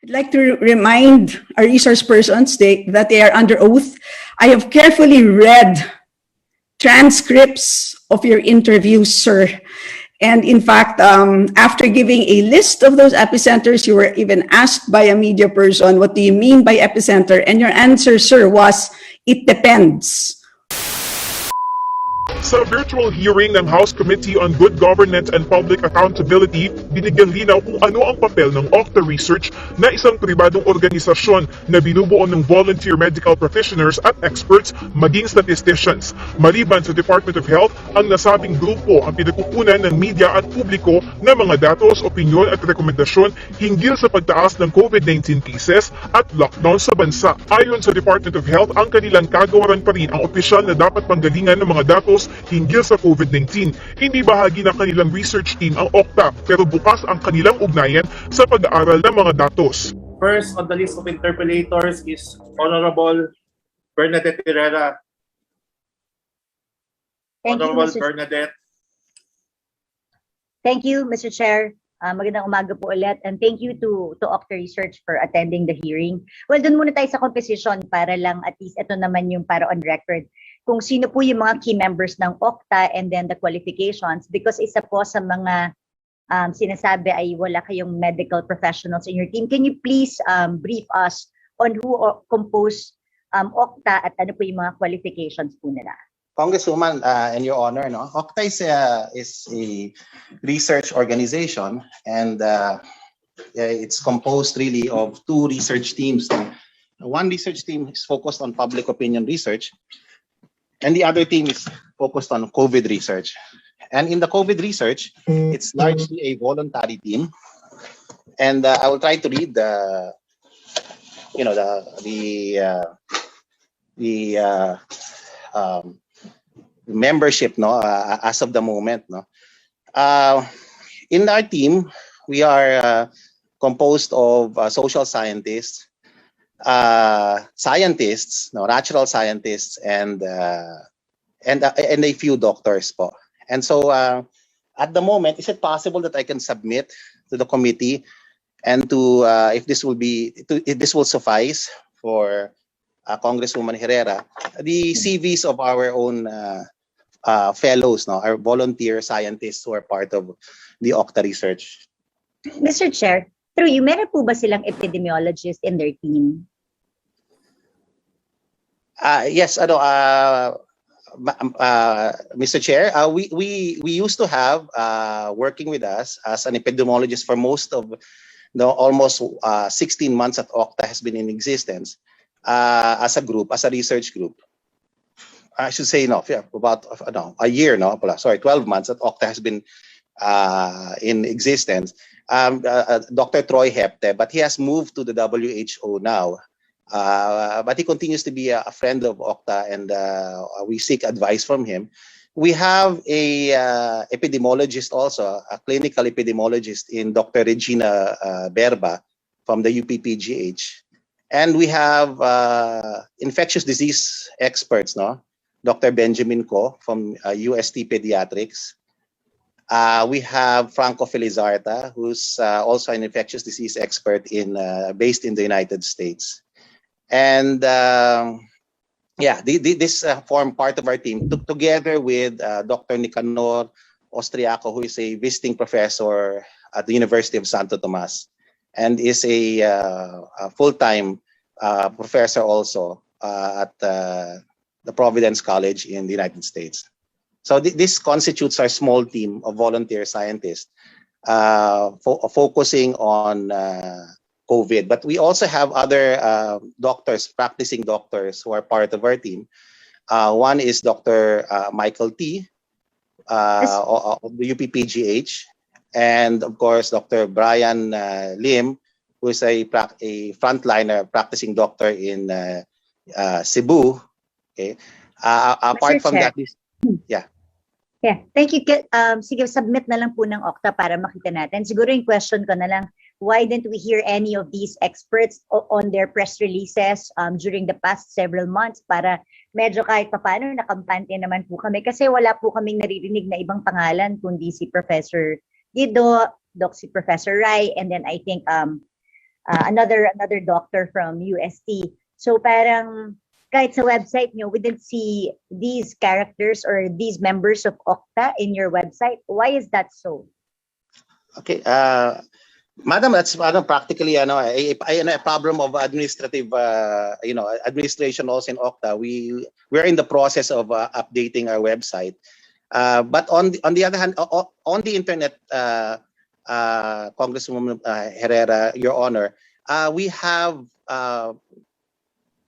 I'd like to remind our resource persons that they are under oath. I have carefully read transcripts of your interviews, sir. And in fact, after giving a list of those epicenters, you were even asked by a media person, what do you mean by epicenter? And your answer, sir, was, it depends. Sa virtual hearing ng House Committee on Good Governance and Public Accountability, binigyang linaw kung ano ang papel ng Octa Research na isang pribadong organisasyon na binubuo ng volunteer medical practitioners at experts maging statisticians. Maliban sa Department of Health, ang nasabing grupo ang pinagkukunan ng media at publiko ng mga datos, opinyon at rekomendasyon hinggil sa pagtaas ng COVID-19 cases at lockdown sa bansa. Ayon sa Department of Health, ang kanilang kagawaran pa rin ang opisyal na dapat panggalingan ng mga datos hinggil sa COVID-19. Hindi bahagi ng kanilang research team ang Octa, pero bukas ang kanilang ugnayan sa pag-aaral ng mga datos. First on the list of interpellators is Honorable Bernadette Herrera. Honorable Bernadette. Thank you, Mr. Chair. Magandang umaga po ulit, and thank you to Octa Research for attending the hearing. Well, dun muna tayo sa composition para lang at least ito naman yung para on record kung sino po yung mga key members ng Octa and then the qualifications, because isa po sa mga sinasabi ay wala kayong medical professionals in your team. Can you please brief us on who compose Octa at ano po yung mga qualifications po nila? Congresswoman, and Your Honor, no? Octa is a research organization, and it's composed really of two research teams. One research team is focused on public opinion research, and the other team is focused on COVID research. And in the COVID research, it's largely a voluntary team. And I will try to read the membership, no, as of the moment, no. In our team, we are composed of social scientists, natural scientists, and a few doctors po. And so at the moment, is it possible that I can submit to the committee and to if this will suffice for Congresswoman Herrera, the CVs of our own fellows, no, our volunteer scientists who are part of the Octa Research. Mr. Chair, through you, meron po ba silang epidemiologist in their team? Yes, Mr. Chair, we used to have working with us as an epidemiologist for most of the almost 16 months that Octa has been in existence as a group, as a research group. I should say about a year, 12 months that Octa has been in existence. Dr. Troy Hepte, but he has moved to the WHO now. But he continues to be a friend of Octa, and we seek advice from him. We have a epidemiologist also, a clinical epidemiologist in Dr. Regina Berba from the UPPGH. And we have infectious disease experts, no? Dr. Benjamin Ko from UST Pediatrics. We have Franco Felizarta, who's also an infectious disease expert based in the United States. And this form part of our team, together with Dr. Nicanor Austriaco, who is a visiting professor at the University of Santo Tomas, and is a full-time professor also at the Providence College in the United States. So this constitutes our small team of volunteer scientists focusing on COVID. But we also have other doctors, practicing doctors who are part of our team. One is Dr. Michael T. Of the UPPGH, and of course Dr. Brian Lim, who is a frontliner practicing doctor in Cebu. Okay. Apart from that, Yeah, thank you. Sige, submit na lang po ng Octa para makita natin. Siguro yung question ko na lang, why didn't we hear any of these experts on their press releases during the past several months para medyo kahit paano nakampante naman po kami, kasi wala po kaming naririnig na ibang pangalan kundi si Professor Guido, si Professor Rai, and then I think another doctor from UST. So parang kahit sa website nyo, we didn't see these characters or these members of Octa in your website. Why is that so? Okay, Madam, that's practically a problem of administrative, administration also in Octa. We're in the process of updating our website. But on the other hand, on the internet, Congresswoman Herrera, Your Honor, we have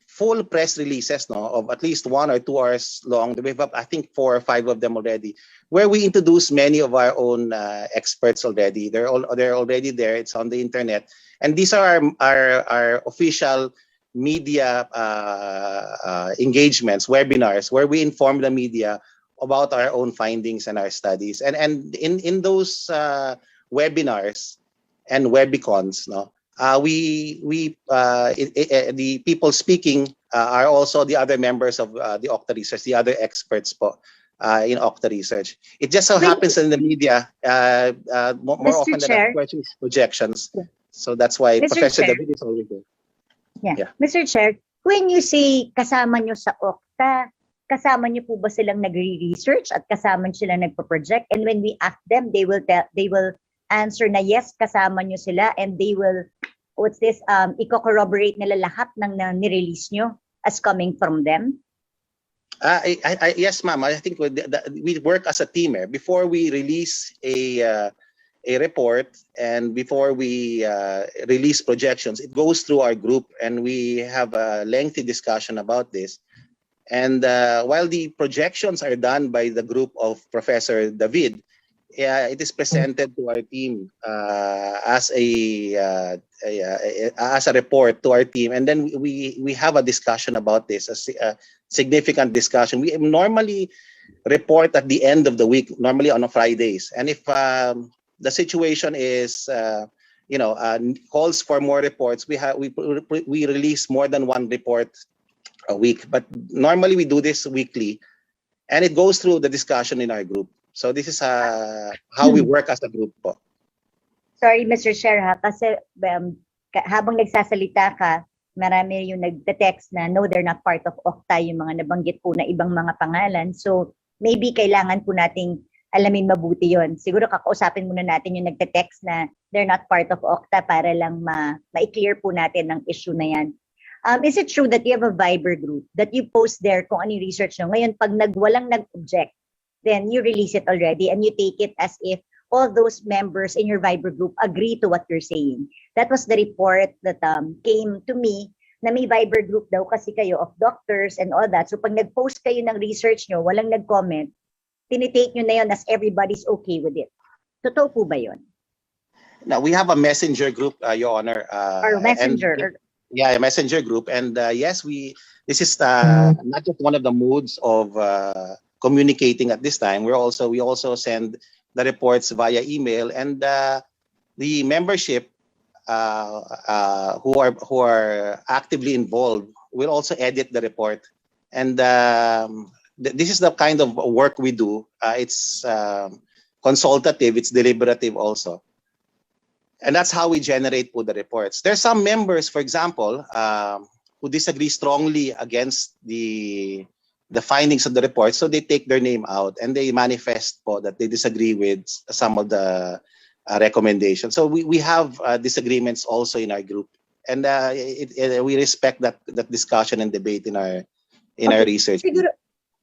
full press releases, of at least 1 or 2 hours long. We have, I think, 4 or 5 of them already, where we introduce many of our own experts already. They're already there. It's on the internet, and these are our official media engagements, webinars, where we inform the media about our own findings and our studies. And in those webinars and webicons, the people speaking are also the other members of the Octa Research, the other experts in Octa Research. It just so happens in the media more often than not, questions, projections. Yeah. So that's why Professor David is always there. Yeah. Mr. Chair, when you say kasama nyo sa Octa, kasama nyo po ba silang nagre-research at kasama nyo silang nagpo-project? And when we ask them, they will answer na yes, kasama nyo sila, and they will, i-corroborate nila lahat ng nirelease nyo as coming from them? Yes, ma'am. I think we work as a team. Before we release a report and before we release projections, it goes through our group, and we have a lengthy discussion about this. And while the projections are done by the group of Professor David, it is presented to our team as a report to our team, and then we have a discussion about this, a significant discussion. We normally report at the end of the week, normally on Fridays, and if the situation is calls for more reports, we release more than 1 report a week, but normally we do this weekly, and it goes through the discussion in our group. So this is how we work as a group po. Sorry, Mr. Chair, kasi habang nagsasalita ka, marami yung nagte-text na no, they're not part of Octa, yung mga nabanggit po na ibang mga pangalan. So maybe kailangan po nating alamin mabuti yon. Siguro kakausapin muna natin yung nagte-text na they're not part of Octa para lang ma-clear po natin ang issue na yan. Is it true that you have a Viber group that you post there kung ano yung research nyo? Ngayon, pag walang nag-object, then you release it already and you take it as if all those members in your Viber group agree to what you're saying. That was the report that came to me na may Viber group daw kasi kayo of doctors and all that. So pag nag-post kayo ng research nyo, walang nag-comment, tinitake nyo na yun as everybody's okay with it. Totoo po ba yun? Now, we have a messenger group, Your Honor. Or messenger. Yeah, a messenger group. And yes, this is not just one of the modes of communicating at this time. We also send the reports via email, and the membership who are actively involved will also edit the report. And this is the kind of work we do. It's consultative, it's deliberative also. And that's how we generate the reports. There's some members, for example, who disagree strongly against the findings of the report, so they take their name out and they manifest that they disagree with some of the recommendations. So we have disagreements also in our group, and we respect that discussion and debate in our research. Siguro,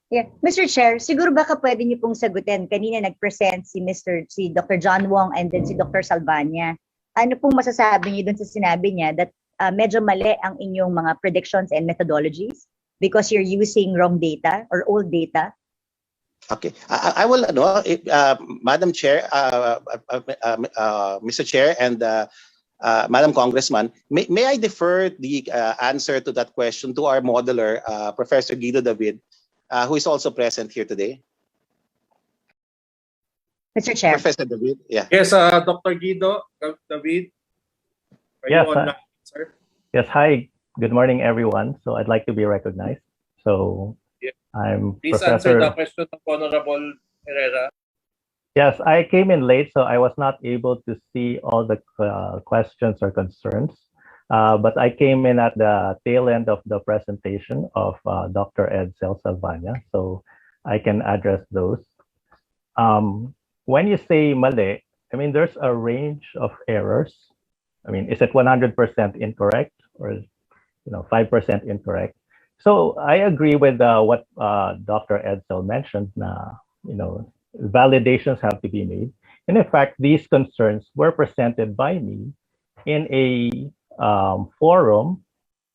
yeah, Mr. Chair, siguro baka pwede niyo pong sagutin. Kanina nag-present si Dr. John Wong and then si Dr. Salvania. Ano pong masasabi niyo dun sa sinabi niya that medyo mali ang inyong mga predictions and methodologies because you're using wrong data or old data? Okay, I will, Madam Chair, Mr. Chair, and Madam Congressman, may I defer the answer to that question to our modeler, Professor Guido David, who is also present here today? Mr. Chair. Professor David, yeah. Yes, Dr. Guido David. Are you online, sir? Yes, hi. Good morning, everyone. So I'd like to be recognized. So yeah. I'm Please Professor... answer the question of Honorable Herrera. Yes, I came in late, so I was not able to see all the questions or concerns. But I came in at the tail end of the presentation of Dr. Edsel Salvania, so I can address those. When you say mali, I mean, there's a range of errors. I mean, is it 100% incorrect or 5% incorrect? So I agree with what Dr. Edsel mentioned. Validations have to be made. And in fact, these concerns were presented by me in a forum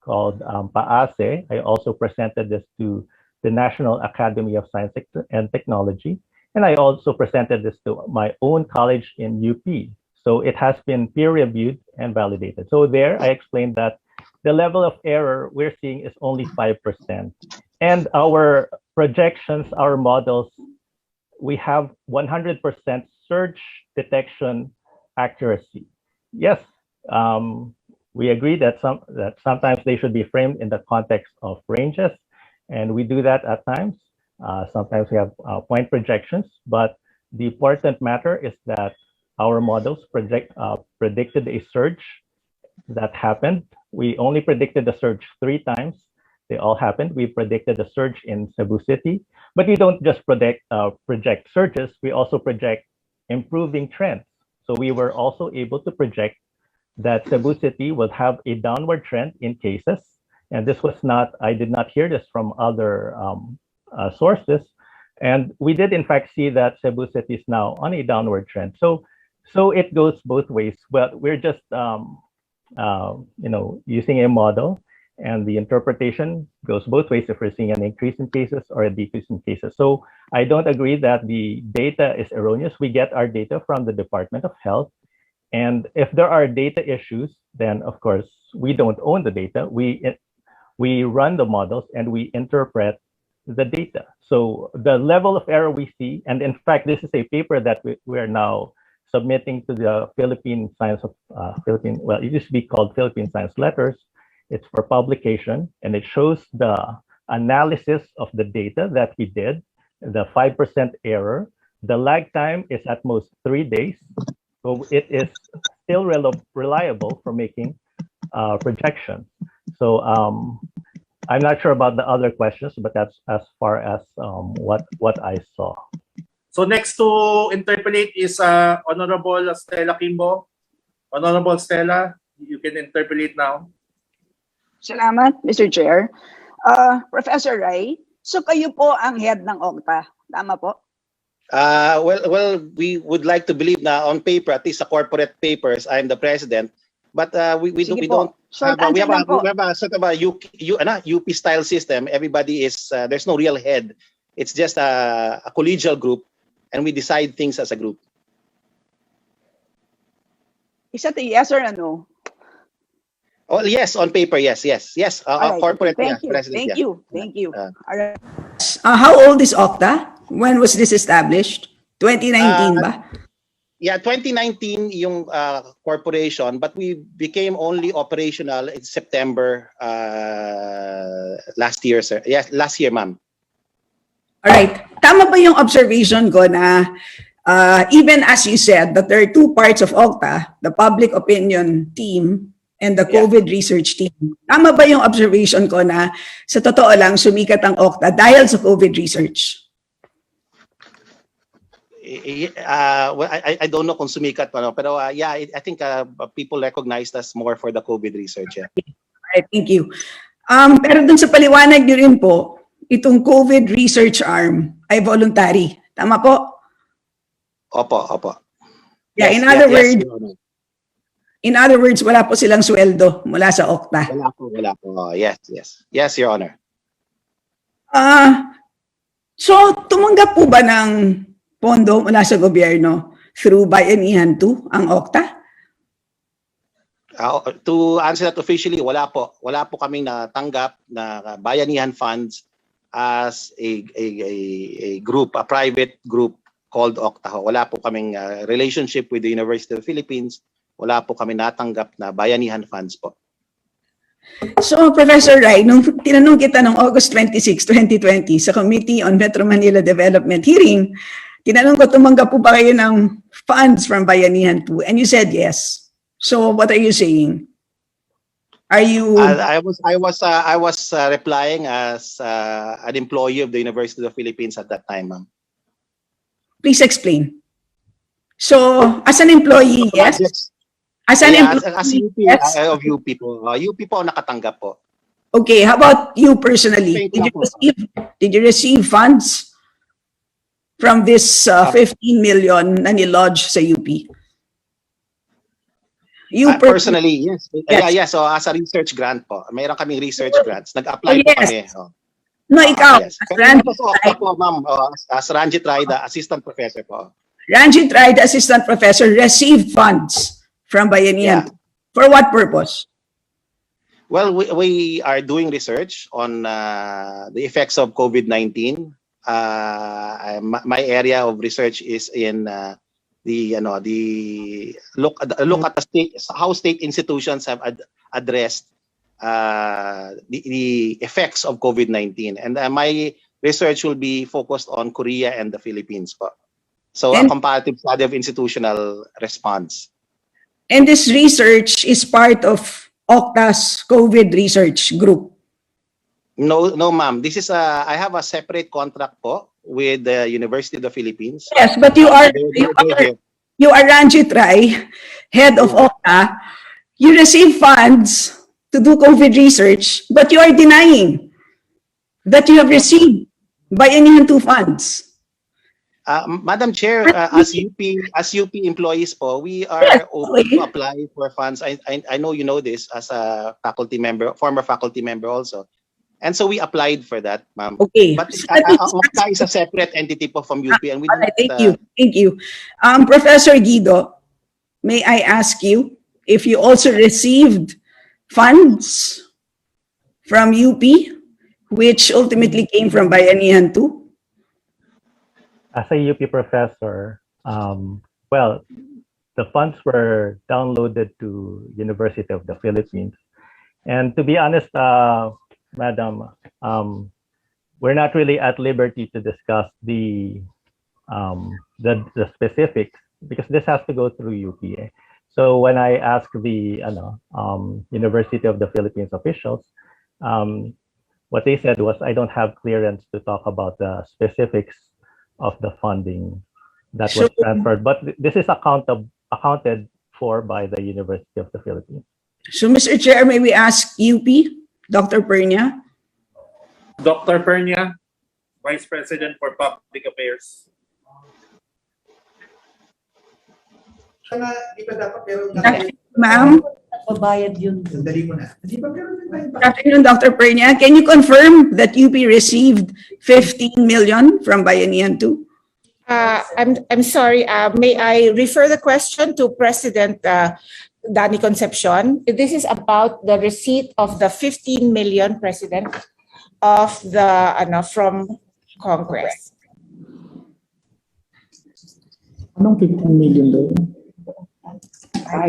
called PAASE. I also presented this to the National Academy of Science and Technology. And I also presented this to my own college in UP. So it has been peer-reviewed and validated. So there I explained that the level of error we're seeing is only 5%. And our projections, our models, we have 100% surge detection accuracy. Yes, we agree that sometimes they should be framed in the context of ranges, and we do that at times. Sometimes we have point projections, but the important matter is that our models predicted a surge that happened. We only predicted the surge 3 times. They all happened. We predicted the surge in Cebu City, but we don't just project surges. We also project improving trends. So we were also able to project that Cebu City will have a downward trend in cases. And this was not, I did not hear this from other sources. And we did in fact see that Cebu City is now on a downward trend. So it goes both ways. But we're just using a model, and the interpretation goes both ways if we're seeing an increase in cases or a decrease in cases. So I don't agree that the data is erroneous. We get our data from the Department of Health. And if there are data issues, then of course, we don't own the data. We run the models and we interpret the data. So the level of error we see, and in fact, this is a paper that we are now submitting to the Philippine Science of well, it used to be called Philippine Science Letters. It's for publication, and it shows the analysis of the data that we did, the 5% error. The lag time is at most 3 days. So it is still reliable for making projections. So I'm not sure about the other questions, but that's as far as what I saw. So next to interpolate is Honorable Stella Kimbo. Honorable Stella, you can interpolate now. Salamat, Mr. Chair. Professor Rai, so kayo po ang head ng Octa, tama po? Well, we would like to believe na on paper, at least sa corporate papers, I'm the president. But we don't have we have a sort of a UP style system. Everybody is there's no real head. It's just a collegial group, and we decide things as a group. Is that a yes or a no? Oh yes, on paper, yes. Right. Corporate, Thank yeah, you. president. Thank you. All right. How old is Octa? When was this established? 2019 ba? Yeah, 2019 yung corporation, but we became only operational in September last year, sir. Yes, last year, ma'am. All right. Tama ba yung observation ko na even as you said that there are 2 parts of Octa, the public opinion team and the COVID research team. Tama ba yung observation ko na sa totoo lang sumikat ang Octa dahil sa COVID research? Well, I don't know kung sumikat pa, no? Pero yeah, I think people recognized us more for the COVID research. Yeah. Right, thank you. Pero dun sa paliwanag niyo rin po, itong COVID research arm ay voluntary. Tama po? Opo. Yeah, Yes, in other words, wala po silang sweldo mula sa Octa. Wala po. Oh, yes, Your Honor. So, tumanggap po ba ng pondo mula sa gobyerno through Bayanihan 2 ang Octa? To answer that officially, wala po. Wala po kaming natanggap na Bayanihan funds as a group, a private group called Octa. Wala po kaming relationship with the University of the Philippines. Wala po kami natanggap na Bayanihan funds po. So, Professor Rai, nung tinanong kita noong August 26, 2020 sa Committee on Metro Manila Development hearing, tinanong ko, tumanggap po ba kayo ng funds from Bayanihan 2? And you said yes. So, what are you saying? Are you, I was replying as an employee of the University of the Philippines at that time, ma'am. please explain. So, as an employee, yes? Projects. As an Yeah, employee, as UP, yes? of UP po. UP po ang nakatanggap po. Okay, how about you personally? Explain ko lang po. Did you receive funds from this 15 million na nilodge sa UP? You Personally, yes. Yes. Yeah. So as a research grant po, mayroon kaming research grants. Nag-apply Oh, po yes. kami. Oh. No, ikaw. Yes. As Pero Ranjit po sa Octa po, ma'am, as Ranjit Raida, assistant professor po. Raida, assistant professor, received funds from Bayanihan. Yeah. For what purpose? Well, we are doing research on the effects of COVID-19. My area of research is in the look at the state, how state institutions have addressed the effects of COVID-19, and my research will be focused on Korea and the Philippines po. So a And- comparative study of institutional response. And this research is part of Octa's COVID research group. No, ma'am. This is I have a separate contract po with the University of the Philippines. Yes, but you are Ranjit Rai, head of Octa. You receive funds to do COVID research, but you are denying that you have received Bayanihan 2 funds. Madam Chair, as UP employees po, we are open to apply for funds. I know you know this as a faculty member, former faculty member also. And so we applied for that, ma'am. Okay. But Octa is a separate entity po from UP, and we do not, Thank you. Professor Guido, may I ask you if you also received funds from UP, which ultimately came from Bayanihan 2? As a UP professor, well, the funds were downloaded to University of the Philippines. And to be honest, Madam, we're not really at liberty to discuss the specifics because this has to go through UP. So when I asked the University of the Philippines officials, what they said was, I don't have clearance to talk about the specifics of the funding that was transferred, but this is accounted for by the University of the Philippines. So, Mr. Chair, may we ask UP, Dr. Pernia? Dr. Pernia, Vice President for Public Affairs. Ma'am? Babayad yun. Good afternoon, Dr. Pernia. Can you confirm that UP received 15 million from Bayanihan 2? I'm sorry. May I refer the question to President Danny Concepcion? This is about the receipt of the 15 million, President, of the from Congress. Anong 15 million doon? How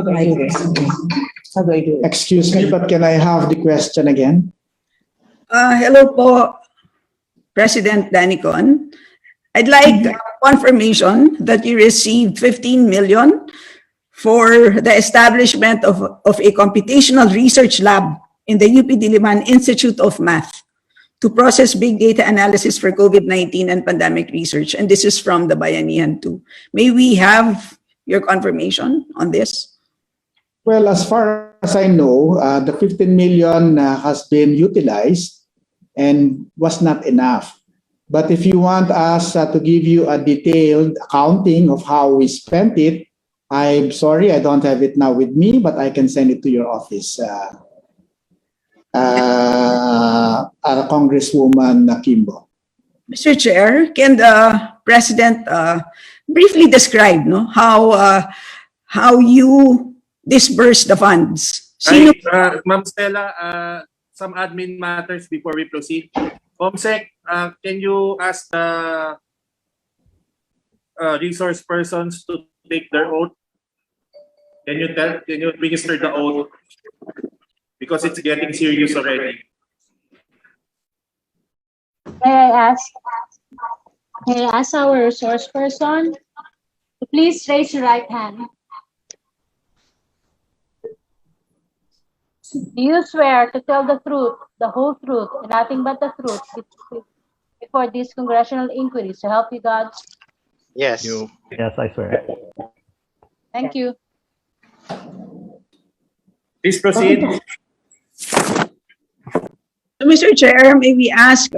do I do this? How do I do it? Excuse me, but can I have the question again? Hello po, President Danicon. I'd like confirmation that you received 15 million for the establishment of a computational research lab in the UP Diliman Institute of Math to process big data analysis for COVID-19 and pandemic research. And this is from the Bayanihan 2. May we have your confirmation on this? Well, as far as I know, the 15 million has been utilized and was not enough. But if you want us to give you a detailed accounting of how we spent it, I'm sorry, I don't have it now with me, but I can send it to your office, Congresswoman Kimbo. Mr. Chair, can the President briefly describe how you disperse the funds? Ma'am Stella, some admin matters before we proceed. Comsec, can you ask the resource persons to take their oath? Can you administer the oath? Because it's getting serious already. May I ask our resource person to Please raise your right hand. Do you swear to tell the truth, the whole truth, and nothing but the truth before these congressional inquiries to help you God? Yes. Yes, I swear. Thank you. Please proceed. So, Mr. Chair, may we ask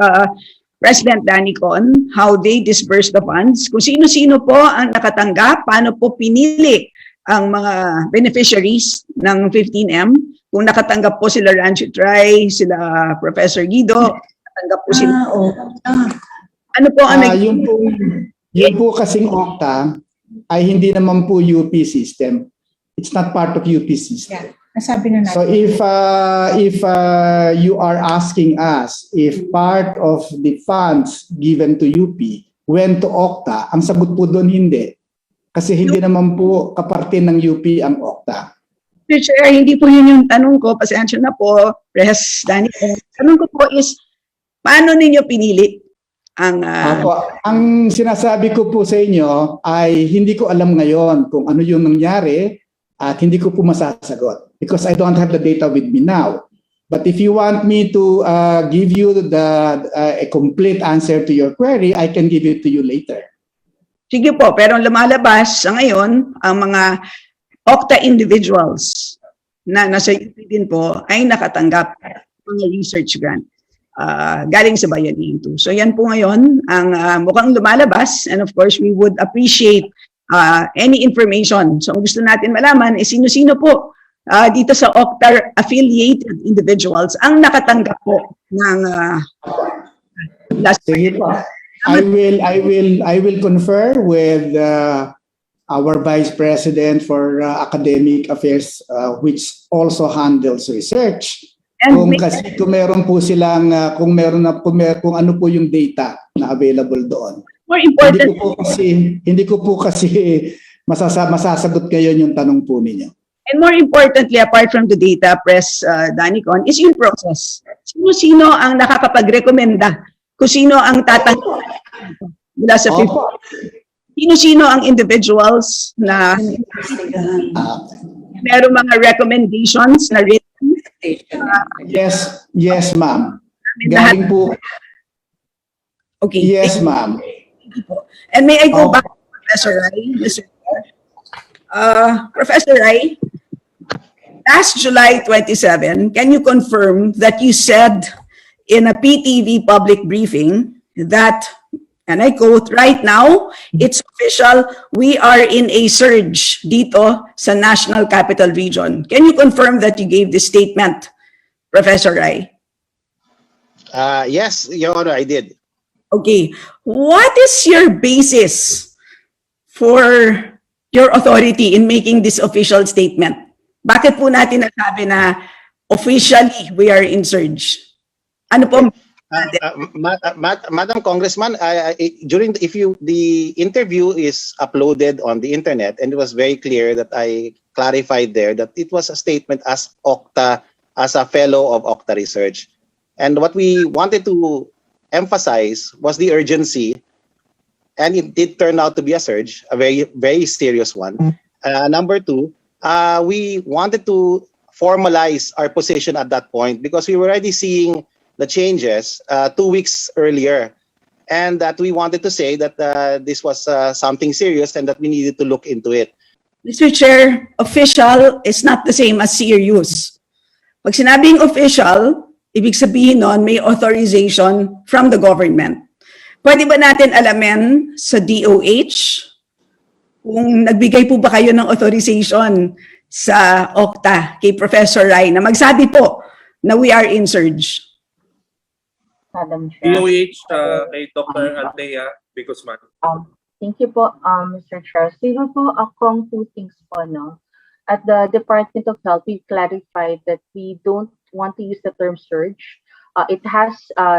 President Danicon how they disperse the funds? Kung sino-sino po ang nakatanggap, paano po pinili ang mga beneficiaries ng 15M? Kung nakatanggap po sila Rancho Try, sila Professor Guido, nakatanggap po sila. Ano po ang Yung po kasing Octa ay hindi naman po UP system. It's not part of UP system. Yeah. Nasabi na natin. So if you are asking us if part of the funds given to UP went to Octa, ang sagot po doon hindi. Kasi hindi naman po kaparte ng UP ang Octa. Mr. Chair, hindi po yun yung tanong ko. Pasensya na po, Pres Danny. Tanong ko po is, paano ninyo pinili ang... Ang sinasabi ko po sa inyo ay hindi ko alam ngayon kung ano yung nangyari at hindi ko po masasagot because I don't have the data with me now. But if you want me to give you a complete answer to your query, I can give it to you later. Sige po, pero lumalabas sa ngayon, ang mga Octa individuals na nasa UP din po ay nakatanggap ng research grant galing sa Bayanihan 2. So yan po ngayon ang mukhang lumalabas, and of course we would appreciate any information. So kung gusto natin malaman, sino-sino po dito sa Octa affiliated individuals ang nakatanggap po ng last Sige po. I will confer with our Vice President for Academic Affairs, which also handles research. And Kung meron po silang kung ano po yung data na available doon. more important, Hindi ko po kasi masasagot ngayon yung tanong po ninyo. and more importantly, apart from the data, Pres Danicon, is yung process. Sino-sino ang nakakapag-recommenda? Kung sino ang tatanggap mula sa 50? Sino-sino ang individuals na meron mga recommendations na written? Yes, ma'am. Galing po. Okay. Yes, ma'am. And may I go back to Professor Rai, Mr. Chair? Professor Rai, last July 27, can you confirm that you said in a PTV public briefing that, and I quote, right now, it's official, we are in a surge dito sa National Capital Region. Can you confirm that you gave this statement, Professor Rai? Yes, Your Honor, I did. Okay. What is your basis for your authority in making this official statement? Bakit po natin nasabi na officially we are in surge? Ano po? Madam Congressman, the interview is uploaded on the internet, and it was very clear that I clarified there that it was a statement as Octa, as a fellow of Octa Research. And what we wanted to emphasize was the urgency, and it did turn out to be a surge, a very, very serious one. Number two, we wanted to formalize our position at that point because we were already seeing the changes 2 weeks earlier, and that we wanted to say that this was something serious and that we needed to look into it. Mr. Chair, official is not the same as serious. Pag sinabing official, ibig sabihin nun may authorization from the government. Pwede ba natin alamin sa DOH kung nagbigay po ba kayo ng authorization sa Octa kay Professor Rai na magsabi po na we are in surge? Madam Chair. DOH kay Dr. Althea Bicosman. Thank you po, Mr. Chair. Siguro po akong two things po, no? At the Department of Health, we clarified that we don't want to use the term surge. it has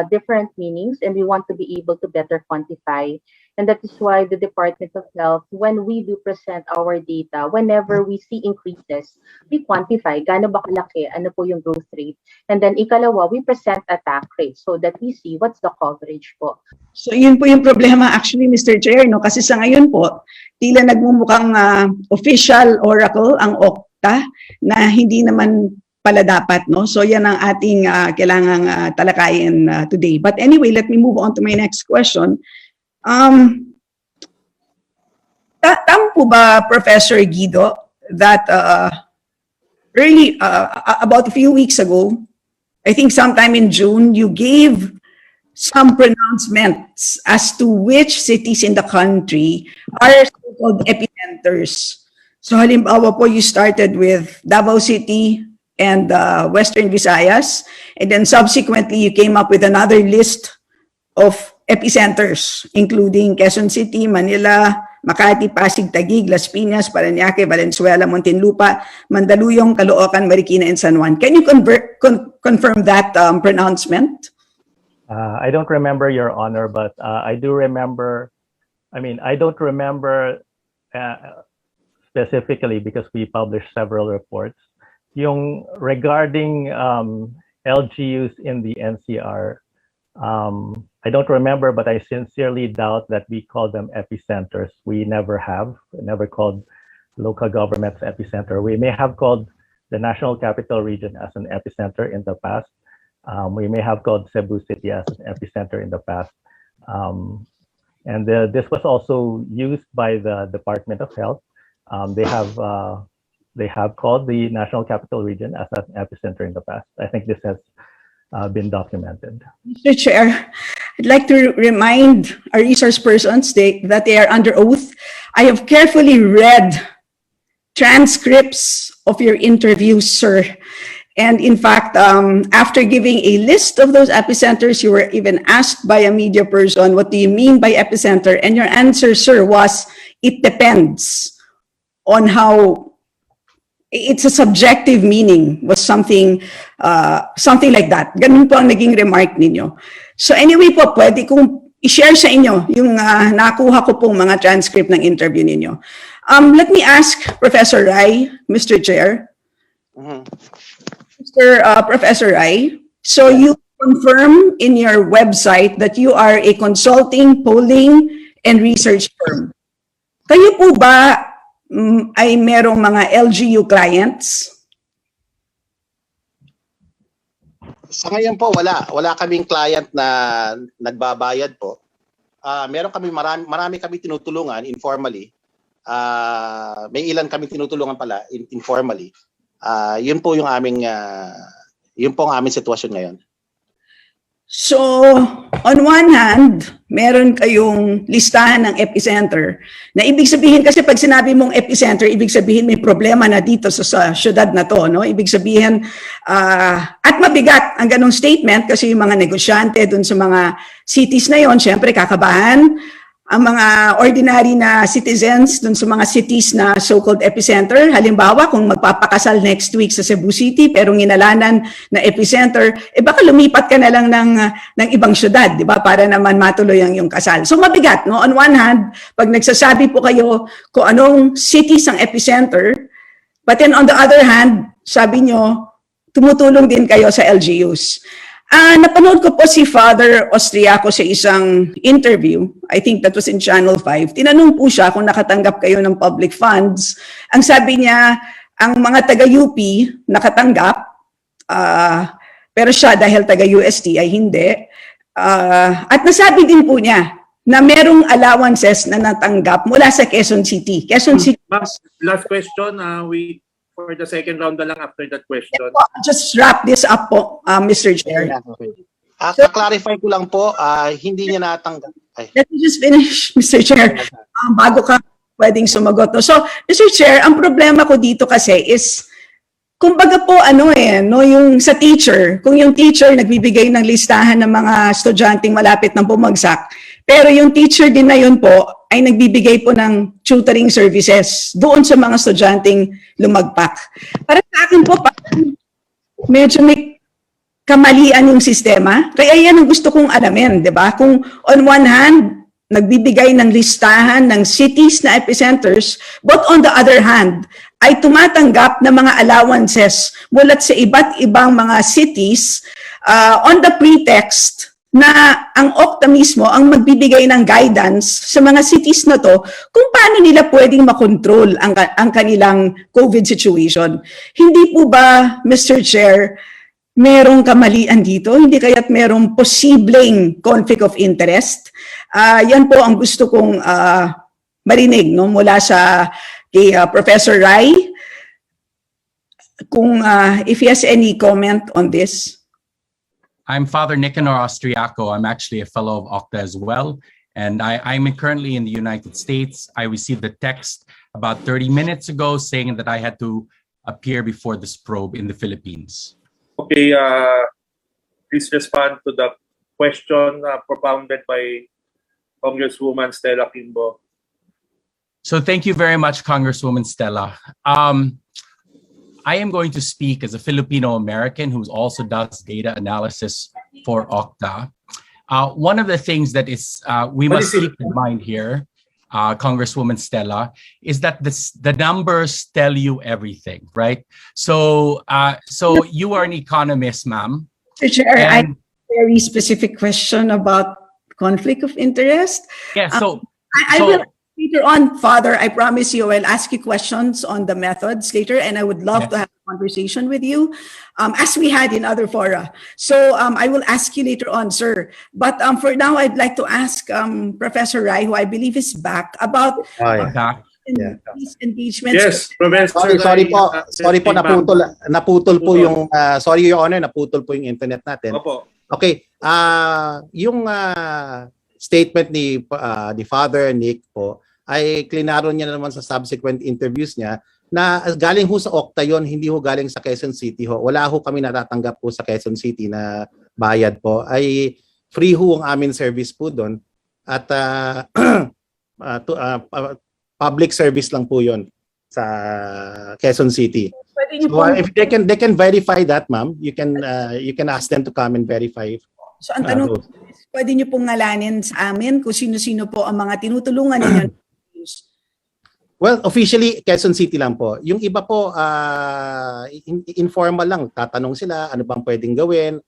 different meanings, and we want to be able to better quantify. And that is why the Department of Health, when we do present our data, whenever we see increases, we quantify gaano ba kalaki, ano po yung growth rate. And then ikalawa, we present attack rate so that we see what's the coverage po. So yun po yung problema actually, Mr. Chair, no? Kasi sa ngayon po, tila nagmumukhang official oracle ang Octa na hindi naman pala dapat, no? So yan ang ating kailangang talakayin today. But anyway, let me move on to my next question. Tama po ba, Professor Guido, that about a few weeks ago, I think sometime in June, you gave some pronouncements as to which cities in the country are so-called epicenters. So halimbawa po, you started with Davao City and Western Visayas, and then subsequently you came up with another list of epicenters, including Quezon City, Manila, Makati, Pasig, Taguig, Las Piñas, Parañaque, Valenzuela, Muntinlupa, Mandaluyong, Caloocan, Marikina, and San Juan. Can you confirm that pronouncement? I don't remember, Your Honor, but I do remember, I don't remember specifically because we published several reports. Yung regarding LGUs in the NCR, I don't remember, but I sincerely doubt that we call them epicenters. We never called local governments epicenter. We may have called the National Capital Region as an epicenter in the past. We may have called Cebu City as an epicenter in the past. And this was also used by the Department of Health. They have called the National Capital Region as an epicenter in the past. I think this has been documented. Mr. Chair, I'd like to remind our resource persons that they are under oath. I have carefully read transcripts of your interviews, sir. And in fact, after giving a list of those epicenters, you were even asked by a media person, what do you mean by epicenter? And your answer, sir, was, it depends on how, it's a subjective meaning, was something like that. Ganun po ang naging remark ninyo. So anyway po, pwede kong i-share sa inyo yung nakuha ko pong mga transcript ng interview ninyo. Let me ask Professor Rai, Mr. Chair. Professor Rai, so you confirm in your website that you are a consulting, polling, and research firm. Kayo po ba ay merong mga LGU clients? Sa ngayon po, wala kaming client na nagbabayad po. Meron kami marami kami tinutulungan informally. May ilan kami tinutulungan pala informally. Yun po ang aming sitwasyon ngayon. So, on one hand, meron kayong listahan ng epicenter na ibig sabihin, kasi pag sinabi mong epicenter, ibig sabihin may problema na dito sa syudad na to, no? Ibig sabihin, at mabigat ang ganong statement kasi yung mga negosyante dun sa mga cities na yon, syempre kakabahan ang mga ordinary na citizens dun sa mga cities na so-called epicenter. Halimbawa, kung magpapakasal next week sa Cebu City, pero nginalanan na epicenter, baka lumipat ka na lang ng ibang syudad, di ba? Para naman matuloy ang yung kasal. So mabigat, no? On one hand, pag nagsasabi po kayo kung anong cities ang epicenter, but then on the other hand, sabi nyo, tumutulong din kayo sa LGUs. Napanood ko po si Father Austriaco sa isang interview, I think that was in Channel 5. Tinanong po siya kung nakatanggap kayo ng public funds. Ang sabi niya, ang mga taga-UP nakatanggap, pero siya dahil taga-UST ay hindi. At nasabi din po niya na merong allowances na natanggap mula sa Quezon City. Quezon City. Last question, for the second round na lang after that question. Just wrap this up po, Mr. Chair. Clarify ko lang po, hindi niya natanggap. Let me just finish, Mr. Chair, bago ka pwedeng sumagot. So, Mr. Chair, ang problema ko dito kasi is, kumbaga po, yung sa teacher, kung yung teacher nagbibigay ng listahan ng mga estudyanteng malapit ng bumagsak, pero yung teacher din na yun po, ay nagbibigay po ng tutoring services doon sa mga estudyanteng lumagpak. Para sa akin po, medyo may kamalian yung sistema. Kaya yan ang gusto kong alamin, di ba? Kung on one hand, nagbibigay ng listahan ng cities na epicenters, but on the other hand, ay tumatanggap ng mga allowances mula sa iba't ibang mga cities on the pretext na ang Octa mismo ang magbibigay ng guidance sa mga cities na to kung paano nila pwedeng makontrol ang kanilang COVID situation. Hindi po ba, Mr. Chair, merong kamalian dito? Hindi kaya't merong posibleng conflict of interest? Yan po ang gusto kong marinig, no, mula sa kay Professor Rai, kung if he has any comment on this. I'm Father Nicanor Austriaco. I'm actually a fellow of Octa as well. And I'm currently in the United States. I received a text about 30 minutes ago saying that I had to appear before this probe in the Philippines. Okay, please respond to the question propounded by Congresswoman Stella Kimbo. So thank you very much, Congresswoman Stella. I am going to speak as a Filipino-American who also does data analysis for Octa. One of the things that is we must keep in mind here, Congresswoman Stella, is that the numbers tell you everything, right? So, so you are an economist, ma'am. Mr. Chair, I have a very specific question about conflict of interest. Yeah, so I will later on, Father, I promise you, I'll ask you questions on the methods later, and I would love to have a conversation with you, as we had in other fora. So I will ask you later on, sir. But for now, I'd like to ask Professor Rai, who I believe is back, about these engagements. Yes, Professor. Sorry po, naputol po yung, sorry, Your Honor, naputol po yung internet natin. Opo. Okay, yung statement ni Father Nick po, ay klinaro niya naman sa subsequent interviews niya na galing ho sa Octa yon, hindi ho galing sa Quezon City ho. Wala ho kami natatanggap po sa Quezon City na bayad po. Ay free ho ang aming service po doon at public service lang po yon sa Quezon City. So, if they can verify that, ma'am, you can ask them to come and verify. So ang tanong, pwede niyo pong ngalanin sa amin kung sino-sino po ang mga tinutulungan ninyo? Well, officially, Quezon City lang po. Yung iba po, informal lang. Tatanong sila, ano bang pwedeng gawin.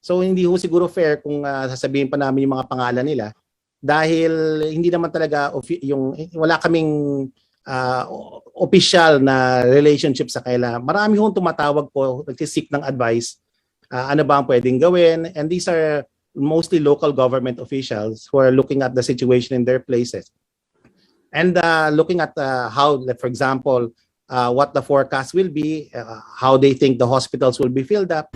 So, hindi ho siguro fair kung sasabihin pa namin yung mga pangalan nila. Dahil hindi naman talaga, wala kaming official na relationship sa kaila. Marami hong tumatawag po, nagsisik ng advice. Ano ba ang pwedeng gawin? And these are mostly local government officials who are looking at the situation in their places. And looking at how, for example, what the forecast will be, how they think the hospitals will be filled up.